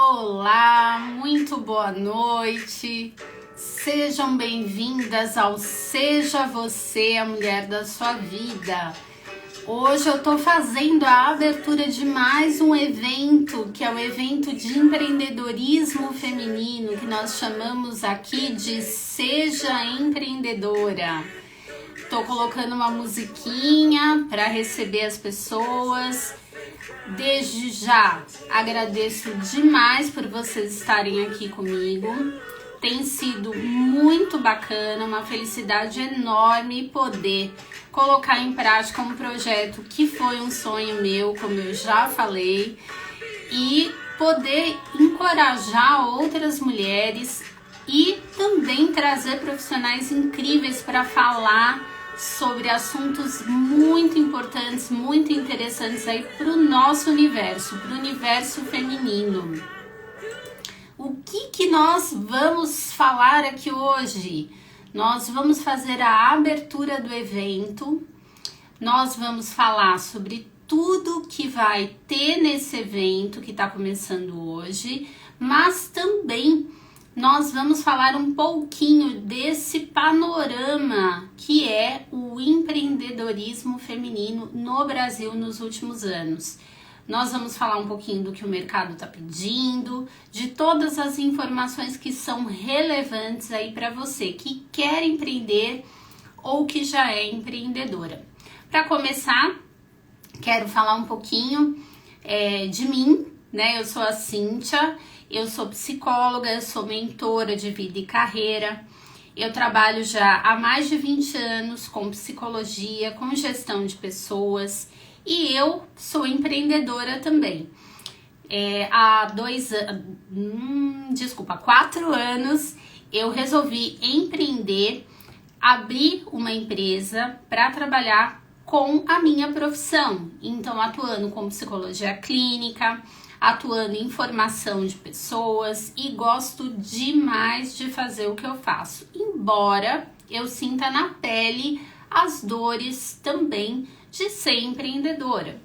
Olá, muito boa noite. Sejam bem-vindas ao Seja Você a Mulher da Sua Vida. Hoje eu tô fazendo a abertura de mais um evento, que é o evento de empreendedorismo feminino, que nós chamamos aqui de Seja Empreendedora. Tô colocando uma musiquinha para receber as pessoas. Desde já agradeço demais por vocês estarem aqui comigo. Tem sido muito bacana, uma felicidade enorme poder colocar em prática um projeto que foi um sonho meu, como eu já falei, e poder encorajar outras mulheres e também trazer profissionais incríveis para falar sobre assuntos muito importantes, muito interessantes aí para o nosso universo, para o universo feminino. O que nós vamos falar aqui hoje? Nós vamos fazer a abertura do evento, nós vamos falar sobre tudo que vai ter nesse evento que está começando hoje, mas também nós vamos falar um pouquinho desse panorama que é o empreendedorismo feminino no Brasil nos últimos anos. Nós vamos falar um pouquinho do que o mercado está pedindo, de todas as informações que são relevantes aí para você que quer empreender ou que já é empreendedora. Para começar, quero falar um pouquinho de mim, né? Eu sou a Cíntia. Eu sou psicóloga, eu sou mentora de vida e carreira. Eu trabalho já há mais de 20 anos com psicologia, com gestão de pessoas e eu sou empreendedora também. Há 4 anos eu resolvi empreender, abrir uma empresa para trabalhar com a minha profissão. Então, atuando com psicologia clínica, atuando em formação de pessoas e gosto demais de fazer o que eu faço, embora eu sinta na pele as dores também de ser empreendedora.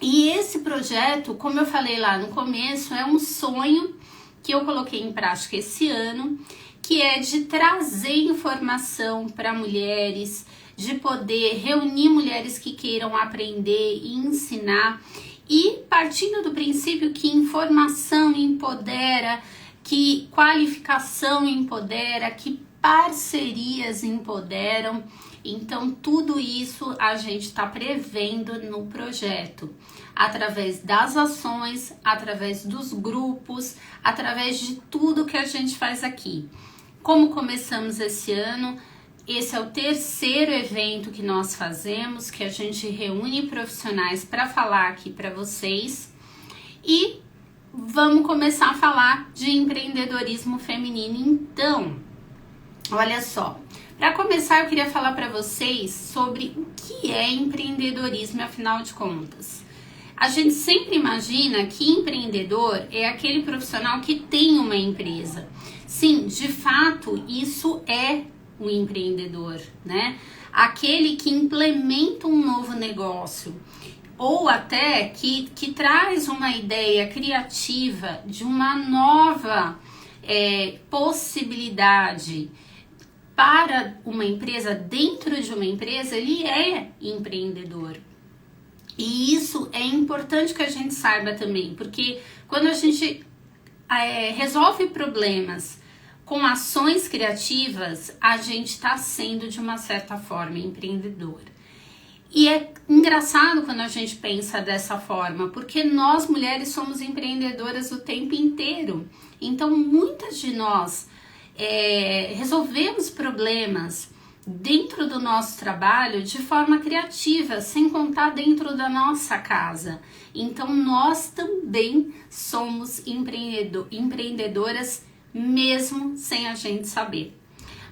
E esse projeto, como eu falei lá no começo, é um sonho que eu coloquei em prática esse ano, que é de trazer informação para mulheres, de poder reunir mulheres que queiram aprender e ensinar. E partindo do princípio que informação empodera, que qualificação empodera, que parcerias empoderam, então tudo isso a gente está prevendo no projeto, através das ações, através dos grupos, através de tudo que a gente faz aqui. Como começamos esse ano? Esse é o 3º evento que nós fazemos, que a gente reúne profissionais para falar aqui para vocês. E vamos começar a falar de empreendedorismo feminino. Então, olha só. Para começar, eu queria falar para vocês sobre o que é empreendedorismo, afinal de contas. A gente sempre imagina que empreendedor é aquele profissional que tem uma empresa. Sim, de fato, isso é o empreendedor, né? Aquele que implementa um novo negócio ou até que traz uma ideia criativa de uma nova possibilidade para uma empresa, dentro de uma empresa, ele é empreendedor. E isso é importante que a gente saiba também, porque quando a gente resolve problemas com ações criativas, a gente está sendo, de uma certa forma, empreendedor. E é engraçado quando a gente pensa dessa forma, porque nós, mulheres, somos empreendedoras o tempo inteiro. Então, muitas de nós resolvemos problemas dentro do nosso trabalho de forma criativa, sem contar dentro da nossa casa. Então, nós também somos empreendedoras mesmo sem a gente saber.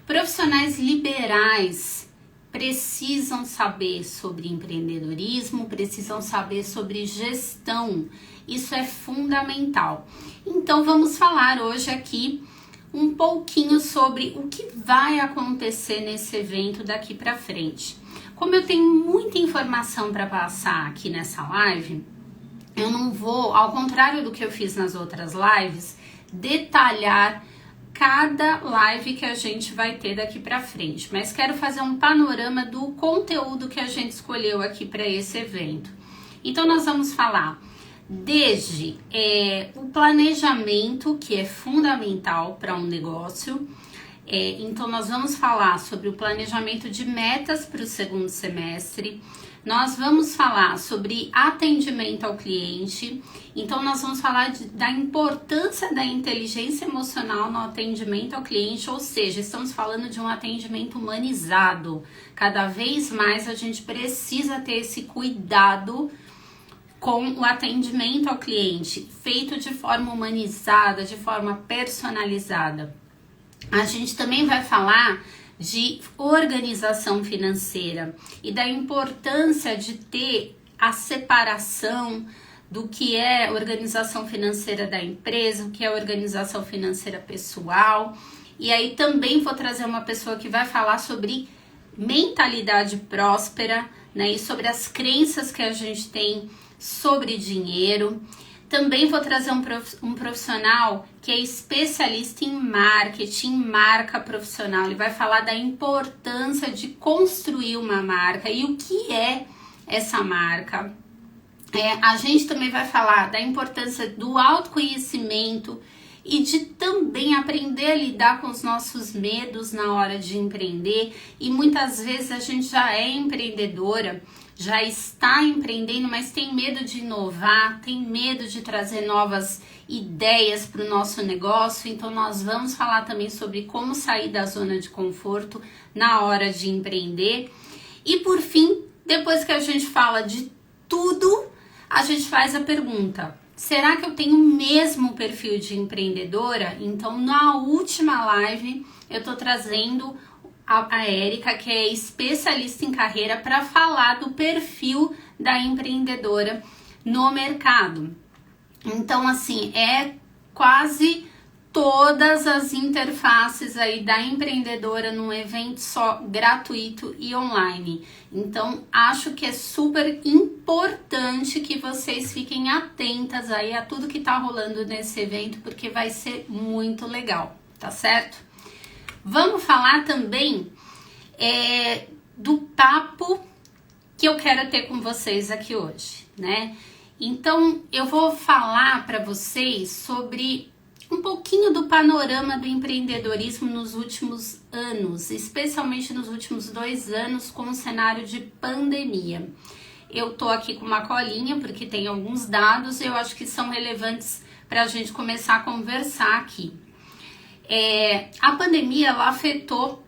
Profissionais liberais precisam saber sobre empreendedorismo, precisam saber sobre gestão. Isso é fundamental. Então vamos falar hoje aqui um pouquinho sobre o que vai acontecer nesse evento daqui para frente. Como eu tenho muita informação para passar aqui nessa live, eu não vou, ao contrário do que eu fiz nas outras lives, detalhar cada live que a gente vai ter daqui para frente, mas quero fazer um panorama do conteúdo que a gente escolheu aqui para esse evento. Então nós vamos falar desde o planejamento, que é fundamental para um negócio. Então nós vamos falar sobre o planejamento de metas para o segundo semestre. Nós vamos falar sobre atendimento ao cliente. Então nós vamos falar da importância da inteligência emocional no atendimento ao cliente, ou seja, estamos falando de um atendimento humanizado. Cada vez mais a gente precisa ter esse cuidado com o atendimento ao cliente, feito de forma humanizada, de forma personalizada. A gente também vai falar de organização financeira e da importância de ter a separação do que é organização financeira da empresa, o que é organização financeira pessoal. E aí também vou trazer uma pessoa que vai falar sobre mentalidade próspera, né, e sobre as crenças que a gente tem sobre dinheiro. Também vou trazer um profissional que é especialista em marketing, marca profissional. Ele vai falar da importância de construir uma marca e o que é essa marca. A gente também vai falar da importância do autoconhecimento e de também aprender a lidar com os nossos medos na hora de empreender. E muitas vezes a gente já é empreendedora, já está empreendendo, mas tem medo de inovar, tem medo de trazer novas ideias para o nosso negócio. Então nós vamos falar também sobre como sair da zona de conforto na hora de empreender. E por fim, depois que a gente fala de tudo, a gente faz a pergunta: será que eu tenho o mesmo perfil de empreendedora? Então na última live eu tô trazendo a Érica, que é especialista em carreira, para falar do perfil da empreendedora no mercado. Então, assim, quase todas as interfaces aí da empreendedora num evento só, gratuito e online. Então, acho que é super importante que vocês fiquem atentas aí a tudo que tá rolando nesse evento, porque vai ser muito legal, tá certo? Vamos falar também do papo que eu quero ter com vocês aqui hoje, né? Então, eu vou falar para vocês sobre um pouquinho do panorama do empreendedorismo nos últimos anos, especialmente nos últimos 2 anos com o cenário de pandemia. Eu tô aqui com uma colinha porque tem alguns dados, eu acho que são relevantes para a gente começar a conversar aqui. A pandemia ela afetou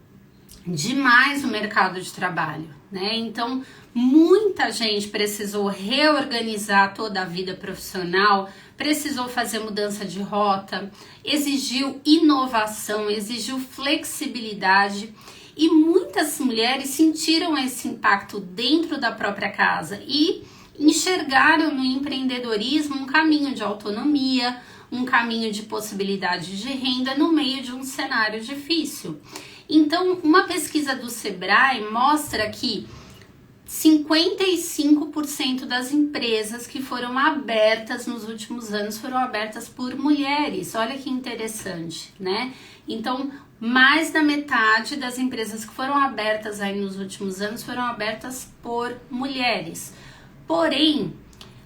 demais o mercado de trabalho, né? Então, muita gente precisou reorganizar toda a vida profissional, precisou fazer mudança de rota, exigiu inovação, exigiu flexibilidade e muitas mulheres sentiram esse impacto dentro da própria casa e enxergaram no empreendedorismo um caminho de autonomia, um caminho de possibilidade de renda no meio de um cenário difícil. Então, uma pesquisa do Sebrae mostra que 55% das empresas que foram abertas nos últimos anos foram abertas por mulheres. Olha que interessante, né? Então, mais da metade das empresas que foram abertas aí nos últimos anos foram abertas por mulheres. Porém,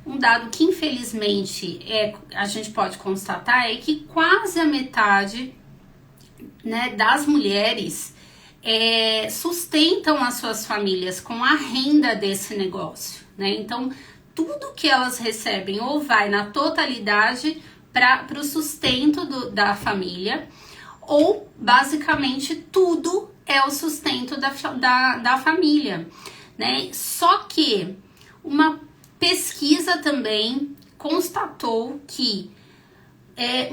um dado que infelizmente a gente pode constatar é que quase a metade, né, das mulheres sustentam as suas famílias com a renda desse negócio, né? Então, tudo que elas recebem ou vai na totalidade para o sustento da família, ou basicamente tudo é o sustento da família, né? Só que uma pesquisa também constatou que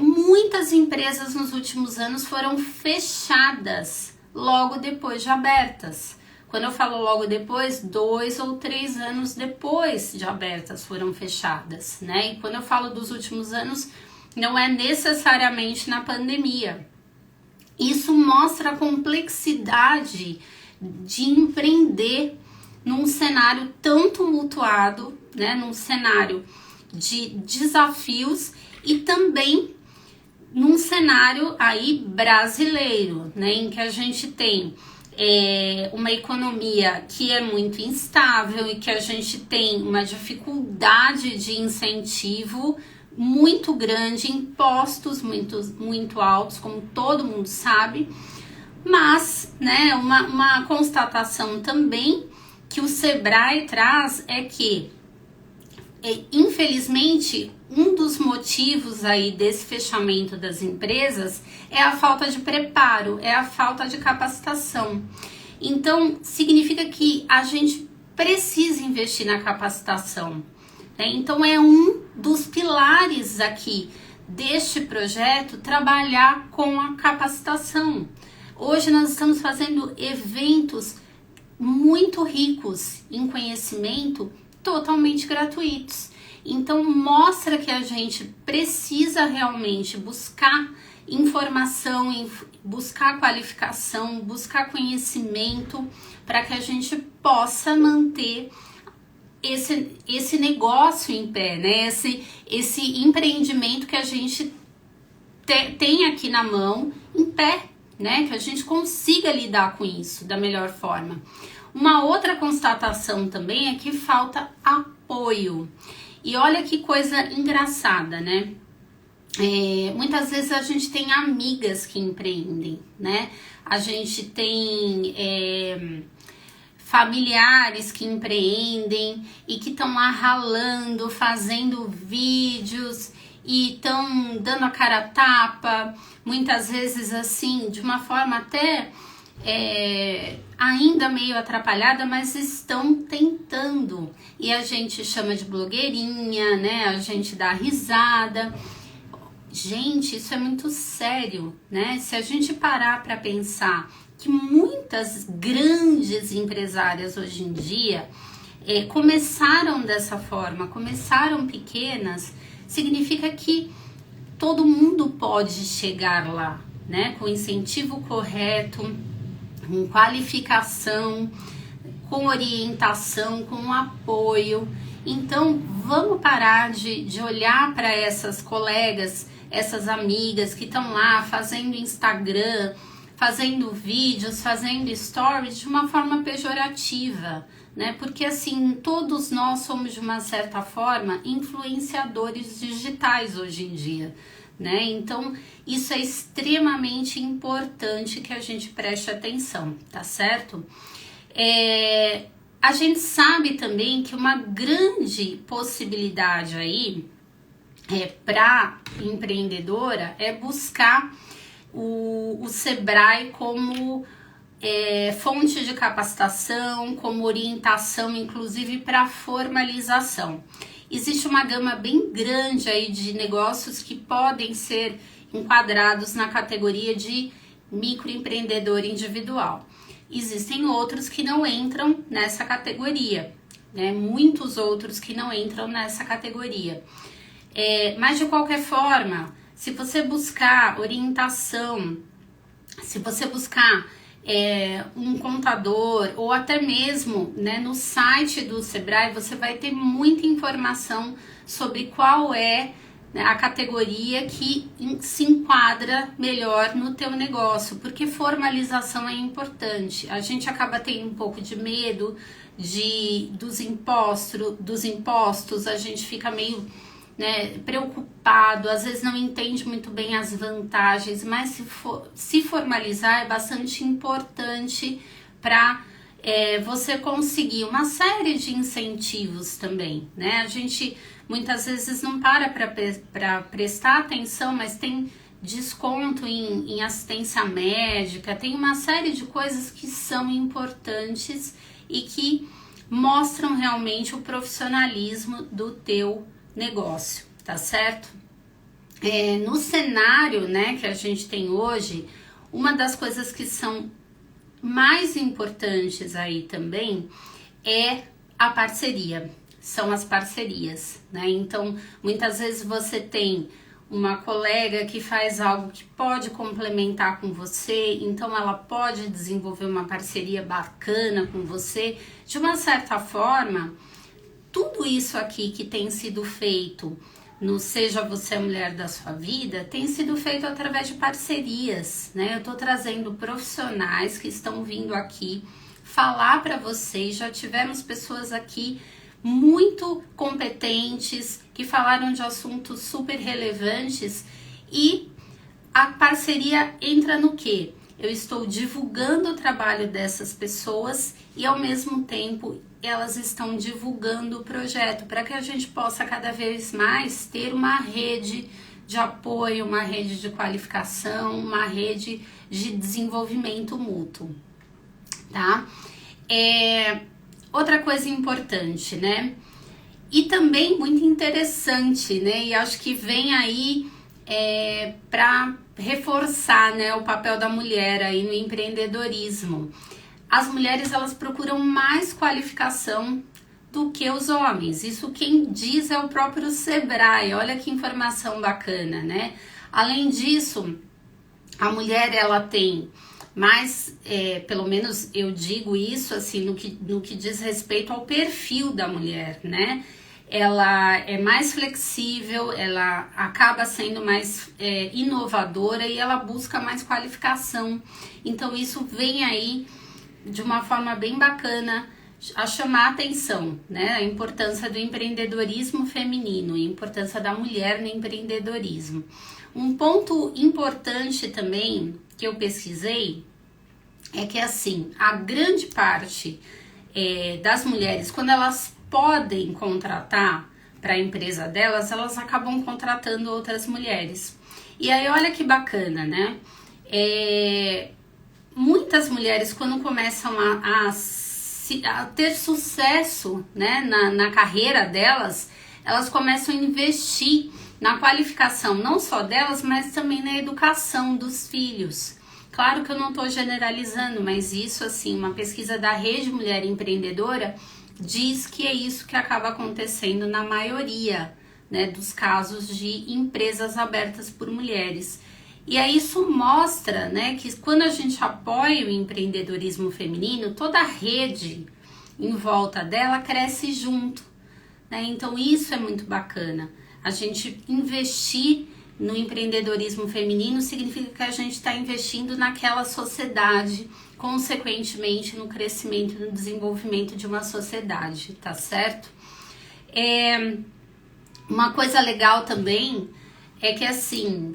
muitas empresas nos últimos anos foram fechadas logo depois de abertas. Quando eu falo logo depois, 2 ou 3 anos depois de abertas foram fechadas, né? E quando eu falo dos últimos anos, não é necessariamente na pandemia. Isso mostra a complexidade de empreender num cenário tão tumultuado, né? Num cenário de desafios e também num cenário aí brasileiro, né, em que a gente tem uma economia que é muito instável e que a gente tem uma dificuldade de incentivo muito grande, impostos muito altos, como todo mundo sabe, mas, né, uma constatação também que o Sebrae traz é que, infelizmente, um dos motivos aí desse fechamento das empresas é a falta de preparo, é a falta de capacitação. Então, significa que a gente precisa investir na capacitação, né? Então, é um dos pilares aqui deste projeto trabalhar com a capacitação. Hoje nós estamos fazendo eventos muito ricos em conhecimento, totalmente gratuitos. Então mostra que a gente precisa realmente buscar informação, buscar qualificação, buscar conhecimento para que a gente possa manter esse negócio em pé, né? Esse empreendimento que a gente tem aqui na mão em pé, né? Que a gente consiga lidar com isso da melhor forma. Uma outra constatação também é que falta apoio. E olha que coisa engraçada, né? Muitas vezes a gente tem amigas que empreendem, né? A gente tem familiares que empreendem e que estão lá ralando, fazendo vídeos e estão dando a cara a tapa, muitas vezes assim, de uma forma até ainda meio atrapalhada, mas estão tentando. E a gente chama de blogueirinha, né? A gente dá risada. Gente, isso é muito sério, né? Se a gente parar para pensar que muitas grandes empresárias hoje em dia começaram dessa forma, começaram pequenas, significa que todo mundo pode chegar lá, né? Com incentivo correto, com qualificação, com orientação, com apoio. Então, vamos parar de olhar para essas colegas, essas amigas que estão lá fazendo Instagram, fazendo vídeos, fazendo stories de uma forma pejorativa, né? Porque assim, todos nós somos de uma certa forma influenciadores digitais hoje em dia, né? Então, isso é extremamente importante que a gente preste atenção, tá certo? A gente sabe também que uma grande possibilidade aí para empreendedora é buscar o Sebrae como fonte de capacitação, como orientação, inclusive para formalização. Existe uma gama bem grande aí de negócios que podem ser enquadrados na categoria de microempreendedor individual. Existem outros que não entram nessa categoria, né? Muitos outros que não entram nessa categoria. Mas de qualquer forma, se você buscar orientação, se você buscar um contador ou até mesmo, né, no site do Sebrae, você vai ter muita informação sobre qual é, né, a categoria que se enquadra melhor no teu negócio, porque formalização é importante. A gente acaba tendo um pouco de medo dos impostos, a gente fica meio, né, preocupado, às vezes não entende muito bem as vantagens, mas se formalizar é bastante importante para você conseguir uma série de incentivos também, né? A gente muitas vezes não para prestar atenção, mas tem desconto em assistência médica, tem uma série de coisas que são importantes e que mostram realmente o profissionalismo do teu negócio, tá certo? No cenário, né, que a gente tem hoje, uma das coisas que são mais importantes aí também é a parceria, são as parcerias, né? Então, muitas vezes você tem uma colega que faz algo que pode complementar com você, então ela pode desenvolver uma parceria bacana com você. De uma certa forma, tudo isso aqui que tem sido feito no Seja Você a Mulher da Sua Vida, tem sido feito através de parcerias, né? Eu tô trazendo profissionais que estão vindo aqui falar para vocês. Já tivemos pessoas aqui muito competentes que falaram de assuntos super relevantes, e a parceria entra no quê? Eu estou divulgando o trabalho dessas pessoas e ao mesmo tempo elas estão divulgando o projeto para que a gente possa cada vez mais ter uma rede de apoio, uma rede de qualificação, uma rede de desenvolvimento mútuo, tá? Outra coisa importante, né? E também muito interessante, né? E acho que vem aí para reforçar, né, o papel da mulher aí no empreendedorismo. As mulheres, elas procuram mais qualificação do que os homens. Isso quem diz é o próprio Sebrae. Olha que informação bacana, né? Além disso, a mulher, ela tem mais, pelo menos eu digo isso assim, no que diz respeito ao perfil da mulher, né? Ela é mais flexível, ela acaba sendo mais inovadora e ela busca mais qualificação. Então isso vem aí de uma forma bem bacana a chamar a atenção, né? A importância do empreendedorismo feminino, a importância da mulher no empreendedorismo. Um ponto importante também que eu pesquisei é que, assim, a grande parte das mulheres, quando elas podem contratar para a empresa delas, elas acabam contratando outras mulheres. E aí, olha que bacana, né? Muitas mulheres, quando começam a ter sucesso, né, na carreira delas, elas começam a investir na qualificação, não só delas, mas também na educação dos filhos. Claro que eu não estou generalizando, mas isso, assim, uma pesquisa da Rede Mulher Empreendedora diz que é isso que acaba acontecendo na maioria, né, dos casos de empresas abertas por mulheres. E aí isso mostra, né, que quando a gente apoia o empreendedorismo feminino, toda a rede em volta dela cresce junto, né? Então isso é muito bacana. A gente investir no empreendedorismo feminino significa que a gente está investindo naquela sociedade, consequentemente no crescimento e no desenvolvimento de uma sociedade, tá certo? Uma coisa legal também é que, assim,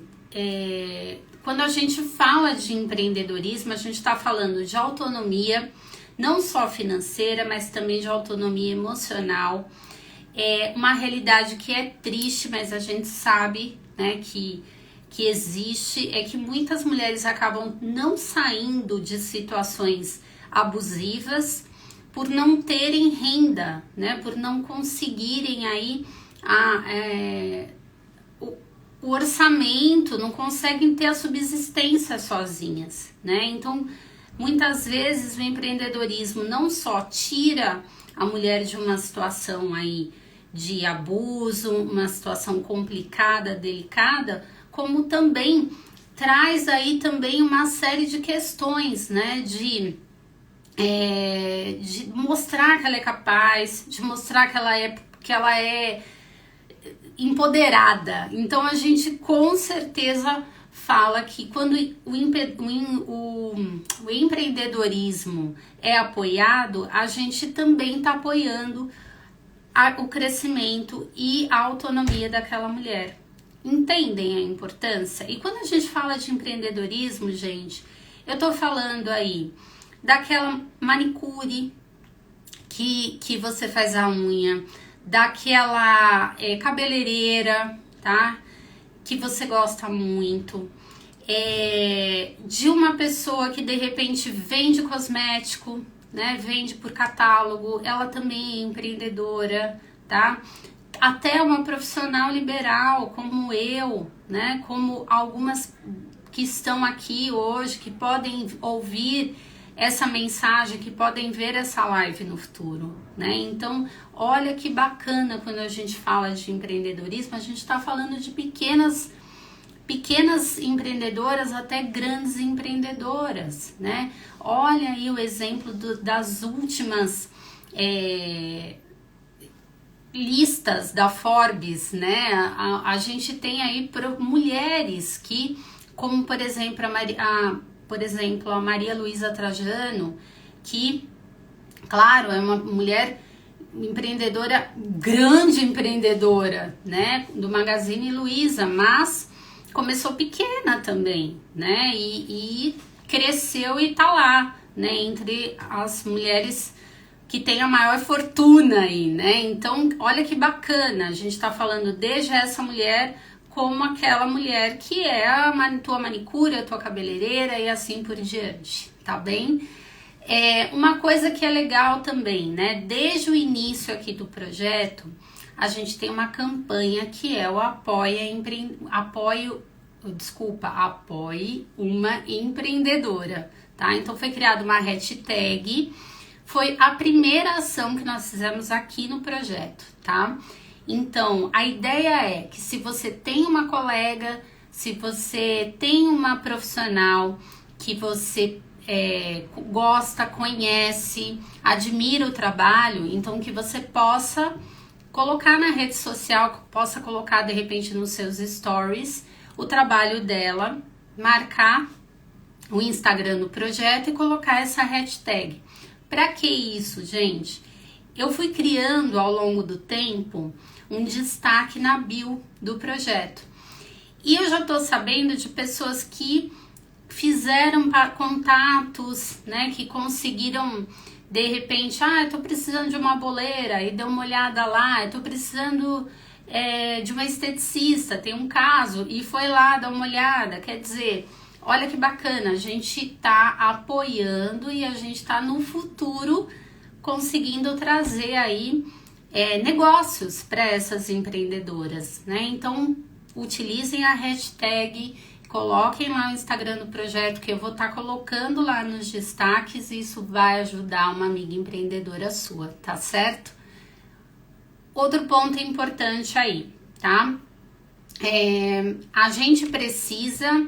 quando a gente fala de empreendedorismo, a gente está falando de autonomia, não só financeira, mas também de autonomia emocional. É uma realidade que é triste, mas a gente sabe, né, que existe, é que muitas mulheres acabam não saindo de situações abusivas por não terem renda, né, por não conseguirem aí o orçamento, não conseguem ter a subsistência sozinhas, né? Então, muitas vezes o empreendedorismo não só tira a mulher de uma situação aí de abuso, uma situação complicada, delicada, como também traz aí também uma série de questões, né, de mostrar que ela é capaz, de mostrar que ela é empoderada. Então a gente com certeza fala que quando o empreendedorismo é apoiado, a gente também está apoiando o crescimento e a autonomia daquela mulher. Entendem a importância? E quando a gente fala de empreendedorismo, gente, eu tô falando aí daquela manicure que você faz a unha, daquela cabeleireira, tá? Que você gosta muito, de uma pessoa que de repente vende cosmético, né? Vende por catálogo, ela também é empreendedora, tá? Até uma profissional liberal como eu, né? Como algumas que estão aqui hoje, que podem ouvir essa mensagem, que podem ver essa live no futuro, né? Então, olha que bacana quando a gente fala de empreendedorismo, a gente está falando de pequenas empreendedoras até grandes empreendedoras, né? Olha aí o exemplo das últimas listas da Forbes, né? A gente tem aí mulheres que, como por exemplo a Maria Luísa Trajano, que, claro, é uma mulher empreendedora, grande empreendedora, né? Do Magazine Luiza, mas começou pequena também, né? E cresceu e tá lá, né? Entre as mulheres que tem a maior fortuna aí, né? Então, olha que bacana, a gente tá falando desde essa mulher como aquela mulher que é a tua manicure, a tua cabeleireira e assim por diante, tá bem? Uma coisa que é legal também, né? Desde o início aqui do projeto, a gente tem uma campanha que é o Apoie uma empreendedora, tá? Então foi criada uma hashtag, foi a primeira ação que nós fizemos aqui no projeto, tá? Então, a ideia é que se você tem uma colega, se você tem uma profissional que você gosta, conhece, admira o trabalho, então que você possa colocar na rede social, possa colocar de repente nos seus stories o trabalho dela, marcar o Instagram do projeto e colocar essa hashtag. Para que isso, gente? Eu fui criando ao longo do tempo um destaque na bio do projeto. E eu já tô sabendo de pessoas que fizeram contatos, né, que conseguiram, de repente, eu tô precisando de uma boleira, e deu uma olhada lá, eu tô precisando de uma esteticista, tem um caso, e foi lá dar uma olhada, quer dizer, olha que bacana, a gente tá apoiando e a gente tá no futuro conseguindo trazer aí negócios para essas empreendedoras, né? Então, utilizem a hashtag, coloquem lá o Instagram do projeto que eu vou estar colocando lá nos destaques e isso vai ajudar uma amiga empreendedora sua, tá certo? Outro ponto importante aí, tá? A gente precisa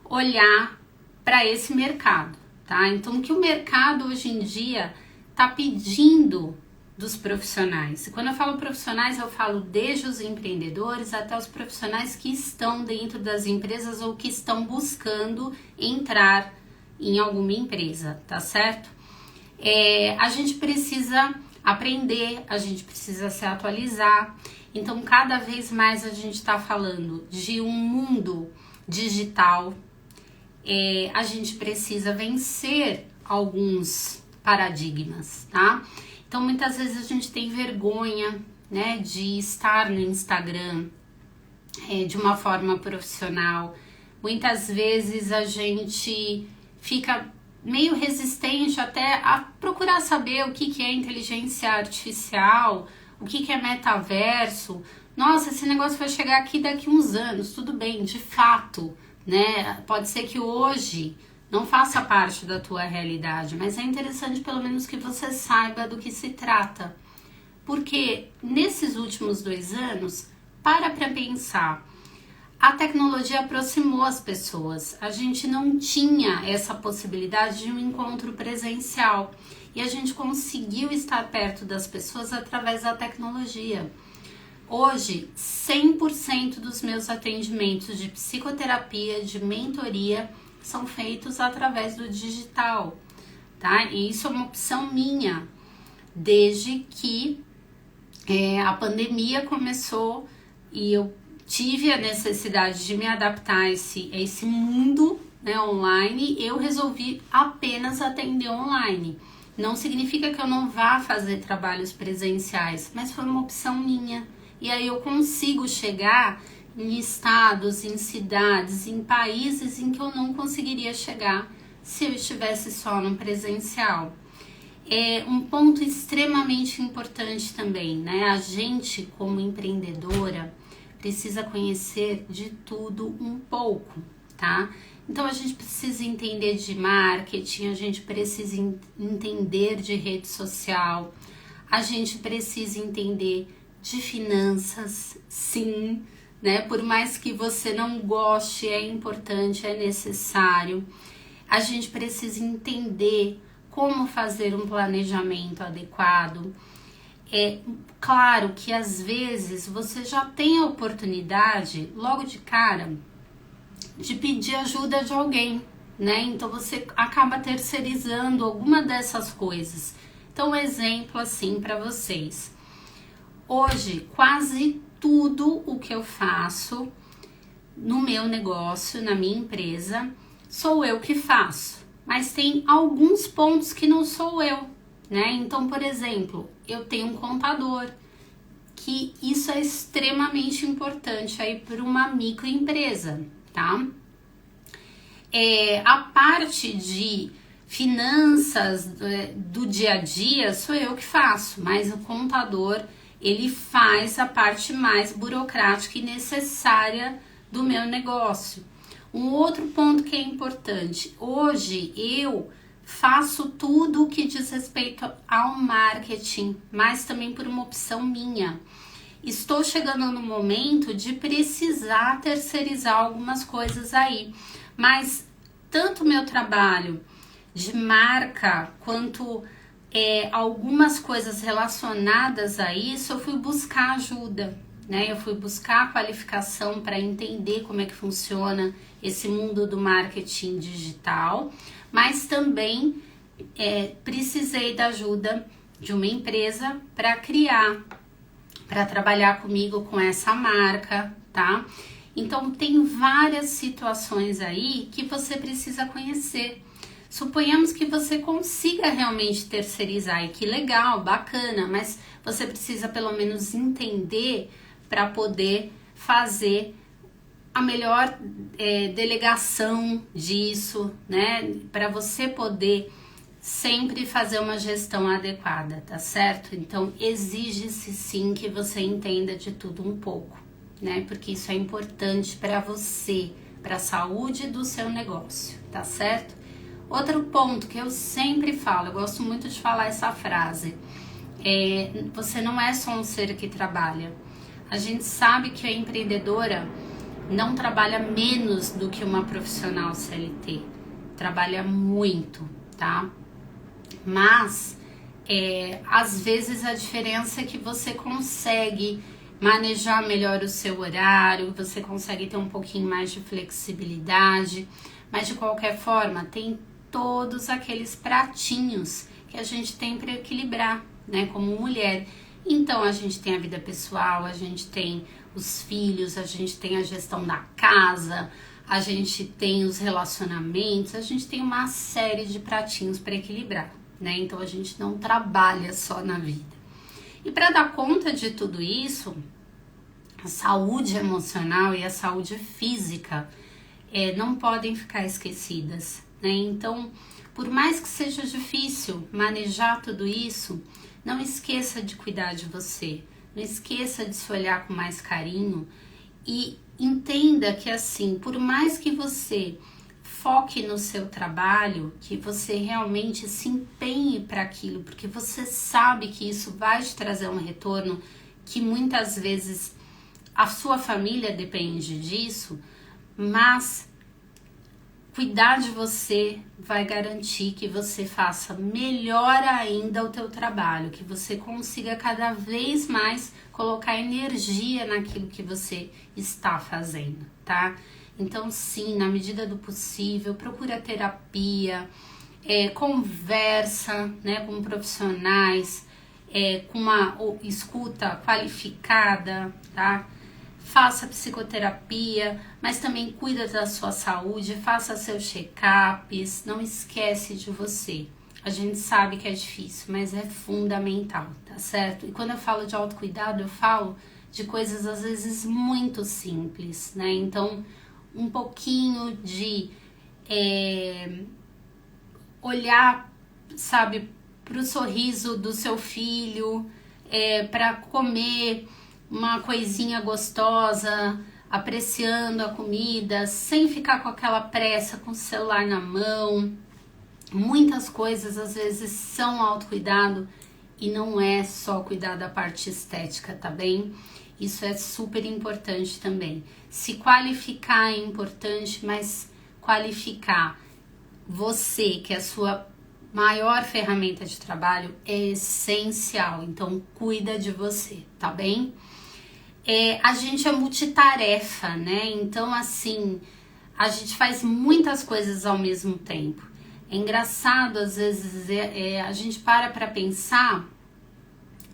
olhar para esse mercado, tá? Então, o que o mercado hoje em dia tá pedindo dos profissionais. E quando eu falo profissionais, eu falo desde os empreendedores até os profissionais que estão dentro das empresas ou que estão buscando entrar em alguma empresa, tá certo? A gente precisa aprender, a gente precisa se atualizar. Então, cada vez mais a gente está falando de um mundo digital. A gente precisa vencer alguns paradigmas, tá? Então, muitas vezes a gente tem vergonha, né, de estar no Instagram de uma forma profissional. Muitas vezes a gente fica meio resistente até a procurar saber o que é inteligência artificial, o que é metaverso. Nossa, esse negócio vai chegar aqui daqui uns anos, tudo bem, de fato, né? Pode ser que hoje não faça parte da tua realidade, mas é interessante pelo menos que você saiba do que se trata. Porque nesses últimos 2 anos, para pensar, a tecnologia aproximou as pessoas. A gente não tinha essa possibilidade de um encontro presencial e a gente conseguiu estar perto das pessoas através da tecnologia. Hoje, 100% dos meus atendimentos de psicoterapia, de mentoria, são feitos através do digital, tá? E isso é uma opção minha, desde que a pandemia começou e eu tive a necessidade de me adaptar a esse mundo, né, online, eu resolvi apenas atender online. Não significa que eu não vá fazer trabalhos presenciais, mas foi uma opção minha. E aí eu consigo chegar em estados, em cidades, em países em que eu não conseguiria chegar se eu estivesse só no presencial. Um ponto extremamente importante também, né? A gente, como empreendedora, precisa conhecer de tudo um pouco, tá? Então, a gente precisa entender de marketing, a gente precisa entender de rede social, a gente precisa entender de finanças, sim, né? Por mais que você não goste, é importante, é necessário. A gente precisa entender como fazer um planejamento adequado. É claro que às vezes você já tem a oportunidade, logo de cara, de pedir ajuda de alguém, né? Então você acaba terceirizando alguma dessas coisas. Então, um exemplo assim para vocês. Hoje, quase tudo o que eu faço no meu negócio, na minha empresa, sou eu que faço. Mas tem alguns pontos que não sou eu, né? Então, por exemplo, eu tenho um contador, que isso é extremamente importante aí para uma microempresa, tá? A parte de finanças do dia a dia sou eu que faço, mas o contador, ele faz a parte mais burocrática e necessária do meu negócio. Um outro ponto que é importante, hoje eu faço tudo o que diz respeito ao marketing, mas também por uma opção minha. Estou chegando no momento de precisar terceirizar algumas coisas aí, mas tanto o meu trabalho de marca quanto algumas coisas relacionadas a isso, eu fui buscar ajuda, né? Eu fui buscar qualificação para entender como é que funciona esse mundo do marketing digital, mas também precisei da ajuda de uma empresa para trabalhar comigo com essa marca, tá? Então tem várias situações aí que você precisa conhecer. Suponhamos que você consiga realmente terceirizar, e que legal, bacana, mas você precisa pelo menos entender para poder fazer a melhor delegação disso, né? Para você poder sempre fazer uma gestão adequada, tá certo? Então exige-se sim que você entenda de tudo um pouco, né? Porque isso é importante para você, para a saúde do seu negócio, tá certo? Outro ponto que eu sempre falo, eu gosto muito de falar essa frase, você não é só um ser que trabalha. A gente sabe que a empreendedora não trabalha menos do que uma profissional CLT, trabalha muito, tá? Mas, às vezes a diferença é que você consegue manejar melhor o seu horário, você consegue ter um pouquinho mais de flexibilidade, mas de qualquer forma tem todos aqueles pratinhos que a gente tem para equilibrar, né, como mulher. Então a gente tem a vida pessoal, a gente tem os filhos, a gente tem a gestão da casa, a gente tem os relacionamentos, a gente tem uma série de pratinhos para equilibrar, né? Então a gente não trabalha só na vida. E para dar conta de tudo isso, a saúde emocional e a saúde física não podem ficar esquecidas, né? Então, por mais que seja difícil manejar tudo isso, não esqueça de cuidar de você, não esqueça de se olhar com mais carinho e entenda que assim, por mais que você foque no seu trabalho, que você realmente se empenhe para aquilo, porque você sabe que isso vai te trazer um retorno, que muitas vezes a sua família depende disso, mas cuidar de você vai garantir que você faça melhor ainda o teu trabalho, que você consiga cada vez mais colocar energia naquilo que você está fazendo, tá? Então sim, na medida do possível, procura terapia, conversa, né, com profissionais, com uma escuta qualificada, tá? Faça psicoterapia, mas também cuida da sua saúde, faça seus check-ups, não esquece de você. A gente sabe que é difícil, mas é fundamental, tá certo? E quando eu falo de autocuidado, eu falo de coisas às vezes muito simples, né? Então, um pouquinho de olhar, sabe, para o sorriso do seu filho, para comer uma coisinha gostosa, apreciando a comida, sem ficar com aquela pressa, com o celular na mão. Muitas coisas às vezes são autocuidado e não é só cuidar da parte estética, tá bem? Isso é super importante também. Se qualificar é importante, mas qualificar você, que é a sua maior ferramenta de trabalho é essencial, então cuida de você, tá bem? A gente é multitarefa, né? Então, assim, a gente faz muitas coisas ao mesmo tempo. É engraçado, às vezes, a gente para pensar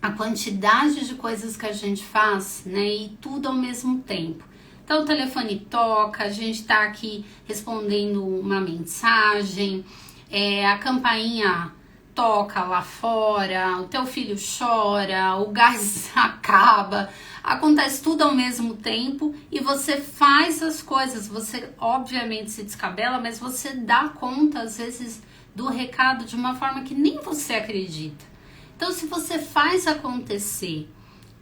a quantidade de coisas que a gente faz, né? E tudo ao mesmo tempo. Então, o telefone toca, a gente tá aqui respondendo uma mensagem, a campainha toca lá fora, o teu filho chora, o gás acaba, acontece tudo ao mesmo tempo e você faz as coisas, você obviamente se descabela, mas você dá conta às vezes do recado de uma forma que nem você acredita. Então, se você faz acontecer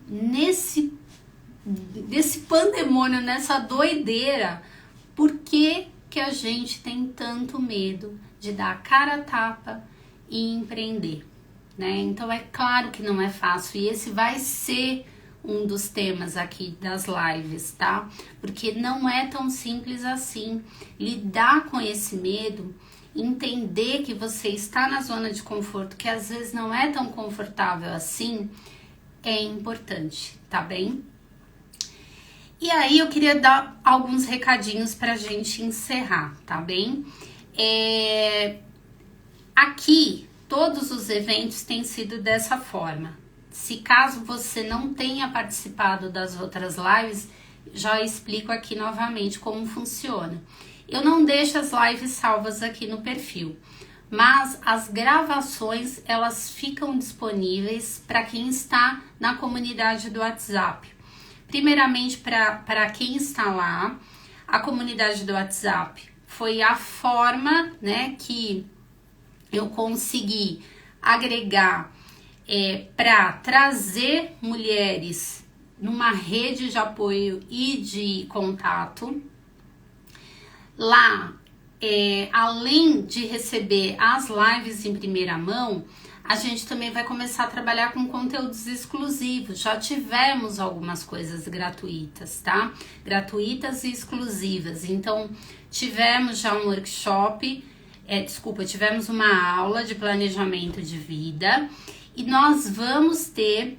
nesse pandemônio, nessa doideira, por que a gente tem tanto medo de dar a cara a tapa e empreender, né? Então é claro que não é fácil e esse vai ser um dos temas aqui das lives, tá? Porque não é tão simples assim. Lidar com esse medo, entender que você está na zona de conforto, que às vezes não é tão confortável assim, é importante, tá bem? E aí eu queria dar alguns recadinhos pra gente encerrar, tá bem? Aqui, todos os eventos têm sido dessa forma. Se caso você não tenha participado das outras lives, já explico aqui novamente como funciona. Eu não deixo as lives salvas aqui no perfil, mas as gravações elas ficam disponíveis para quem está na comunidade do WhatsApp. Primeiramente, para quem está lá, a comunidade do WhatsApp foi a forma, né, que eu consegui agregar para trazer mulheres numa rede de apoio e de contato. Lá, além de receber as lives em primeira mão, a gente também vai começar a trabalhar com conteúdos exclusivos. Já tivemos algumas coisas gratuitas, tá? Gratuitas e exclusivas. Então, tivemos já um workshop, tivemos uma aula de planejamento de vida e nós vamos ter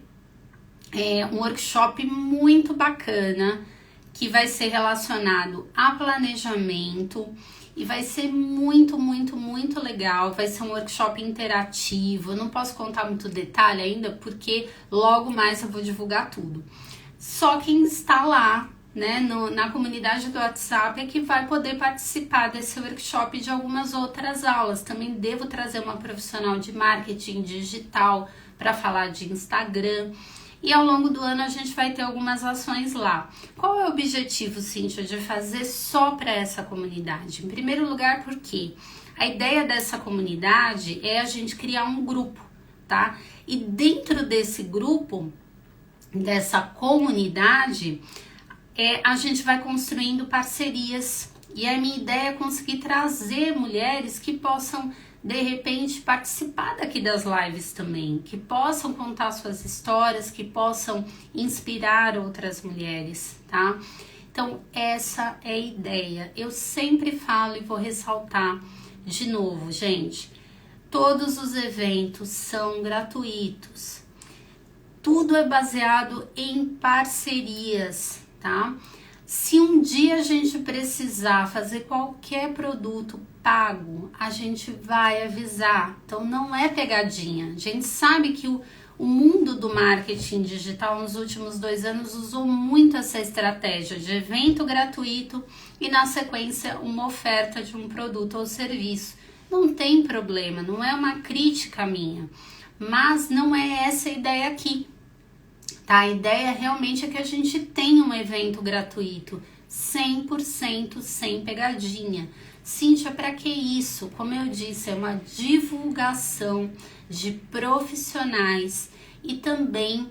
um workshop muito bacana que vai ser relacionado a planejamento. E vai ser muito, muito, muito legal. Vai ser um workshop interativo. Eu não posso contar muito detalhe ainda, porque logo mais eu vou divulgar tudo. Só quem está lá, né, na comunidade do WhatsApp é que vai poder participar desse workshop e de algumas outras aulas. Também devo trazer uma profissional de marketing digital para falar de Instagram. E ao longo do ano a gente vai ter algumas ações lá. Qual é o objetivo, Cíntia, de fazer só para essa comunidade? Em primeiro lugar, porque a ideia dessa comunidade é a gente criar um grupo, tá? E dentro desse grupo, dessa comunidade, a gente vai construindo parcerias. E a minha ideia é conseguir trazer mulheres que possam de repente participar daqui das lives também, que possam contar suas histórias, que possam inspirar outras mulheres, tá? Então essa é a ideia. Eu sempre falo e vou ressaltar de novo, gente, todos os eventos são gratuitos, tudo é baseado em parcerias, tá? Se um dia a gente precisar fazer qualquer produto pago, a gente vai avisar. Então não é pegadinha. A gente sabe que o mundo do marketing digital nos últimos 2 anos usou muito essa estratégia de evento gratuito e na sequência uma oferta de um produto ou serviço. Não tem problema, não é uma crítica minha, mas não é essa a ideia aqui. Tá? A ideia realmente é que a gente tenha um evento gratuito, 100% sem pegadinha. Cíntia, para que isso? Como eu disse, é uma divulgação de profissionais e também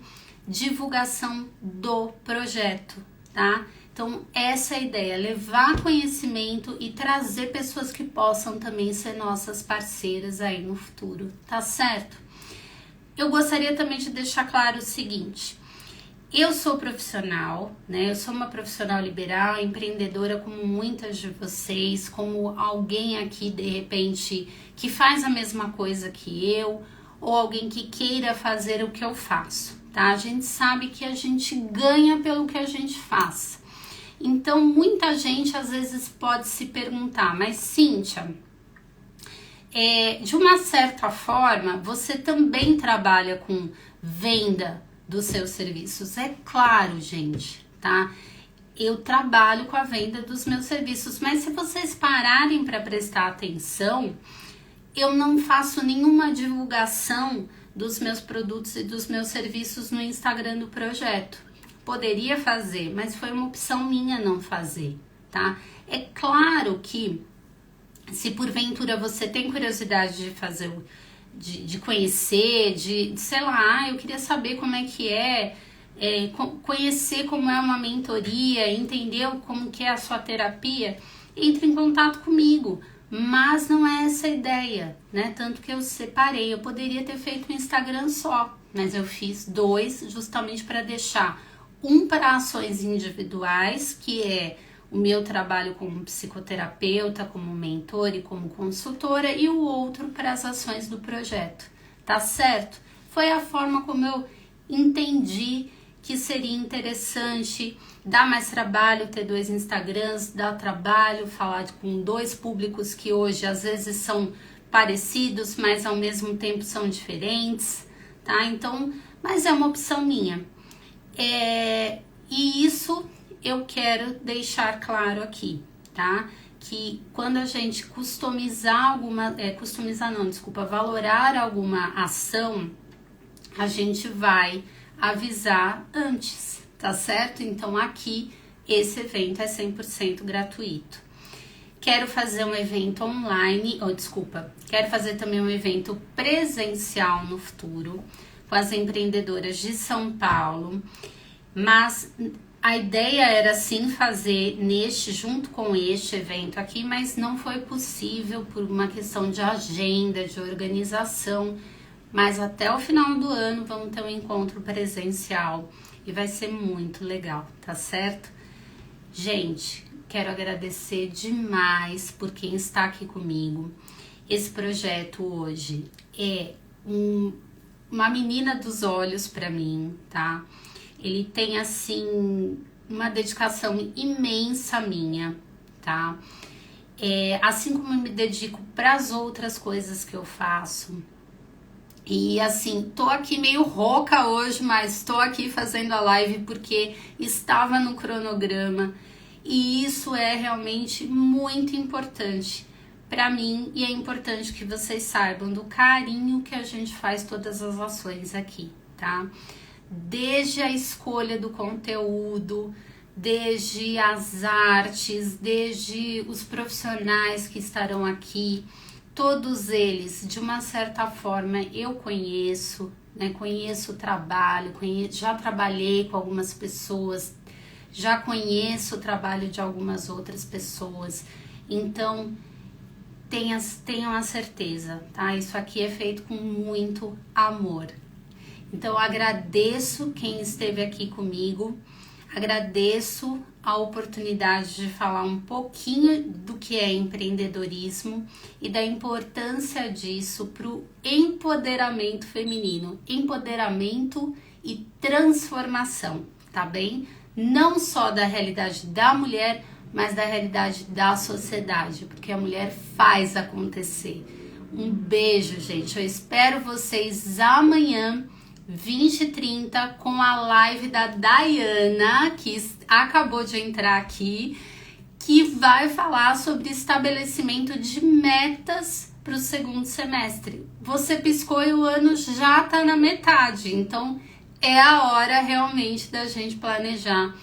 divulgação do projeto, tá? Então, essa é a ideia, levar conhecimento e trazer pessoas que possam também ser nossas parceiras aí no futuro, tá certo? Eu gostaria também de deixar claro o seguinte, Eu sou profissional, né? Eu sou uma profissional liberal, empreendedora como muitas de vocês, como alguém aqui de repente que faz a mesma coisa que eu, ou alguém que queira fazer o que eu faço, tá? A gente sabe que a gente ganha pelo que a gente faz. Então, muita gente às vezes pode se perguntar, mas Cíntia, de uma certa forma, você também trabalha com venda dos seus serviços? É claro, gente, tá? Eu trabalho com a venda dos meus serviços, mas se vocês pararem para prestar atenção, eu não faço nenhuma divulgação dos meus produtos e dos meus serviços no Instagram do projeto. Poderia fazer, mas foi uma opção minha não fazer, tá? É claro que se porventura você tem curiosidade de fazer, de conhecer, sei lá, eu queria saber como é que conhecer como é uma mentoria, entender como que é a sua terapia, entre em contato comigo. Mas não é essa a ideia, né? Tanto que eu separei, eu poderia ter feito um Instagram só, mas eu fiz 2 justamente para deixar um para ações individuais, que é o meu trabalho como psicoterapeuta, como mentor e como consultora, e o outro para as ações do projeto, tá certo? Foi a forma como eu entendi que seria interessante, dá mais trabalho ter 2 Instagrams, dá trabalho falar com 2 públicos que hoje às vezes são parecidos, mas ao mesmo tempo são diferentes, tá? Então, mas é uma opção minha. E isso eu quero deixar claro aqui, tá? Que quando a gente valorar alguma ação, a gente vai avisar antes, tá certo? Então aqui esse evento é 100% gratuito. Quero fazer um evento online, quero fazer também um evento presencial no futuro com as empreendedoras de São Paulo, mas a ideia era sim fazer junto com este evento aqui, mas não foi possível por uma questão de agenda, de organização. Mas até o final do ano vamos ter um encontro presencial e vai ser muito legal, tá certo? Gente, quero agradecer demais por quem está aqui comigo. Esse projeto hoje é uma menina dos olhos para mim, tá? Ele tem, assim, uma dedicação imensa minha, tá? Assim como eu me dedico para as outras coisas que eu faço. E assim, tô aqui meio rouca hoje, mas tô aqui fazendo a live porque estava no cronograma. E isso é realmente muito importante para mim e é importante que vocês saibam do carinho que a gente faz todas as ações aqui, tá? Desde a escolha do conteúdo, desde as artes, desde os profissionais que estarão aqui, todos eles, de uma certa forma, eu conheço, né? Conheço o trabalho, já trabalhei com algumas pessoas, já conheço o trabalho de algumas outras pessoas, então tenham a certeza, tá? Isso aqui é feito com muito amor. Então eu agradeço quem esteve aqui comigo, agradeço a oportunidade de falar um pouquinho do que é empreendedorismo e da importância disso para o empoderamento feminino, empoderamento e transformação, tá bem? Não só da realidade da mulher, mas da realidade da sociedade, porque a mulher faz acontecer. Um beijo, gente. Eu espero vocês amanhã, 20h30, com a live da Dayana, que acabou de entrar aqui, que vai falar sobre estabelecimento de metas para o segundo semestre. Você piscou e o ano já está na metade, então é a hora realmente da gente planejar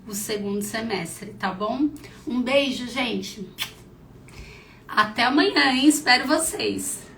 o segundo semestre, tá bom? Um beijo, gente. Até amanhã, hein? Espero vocês.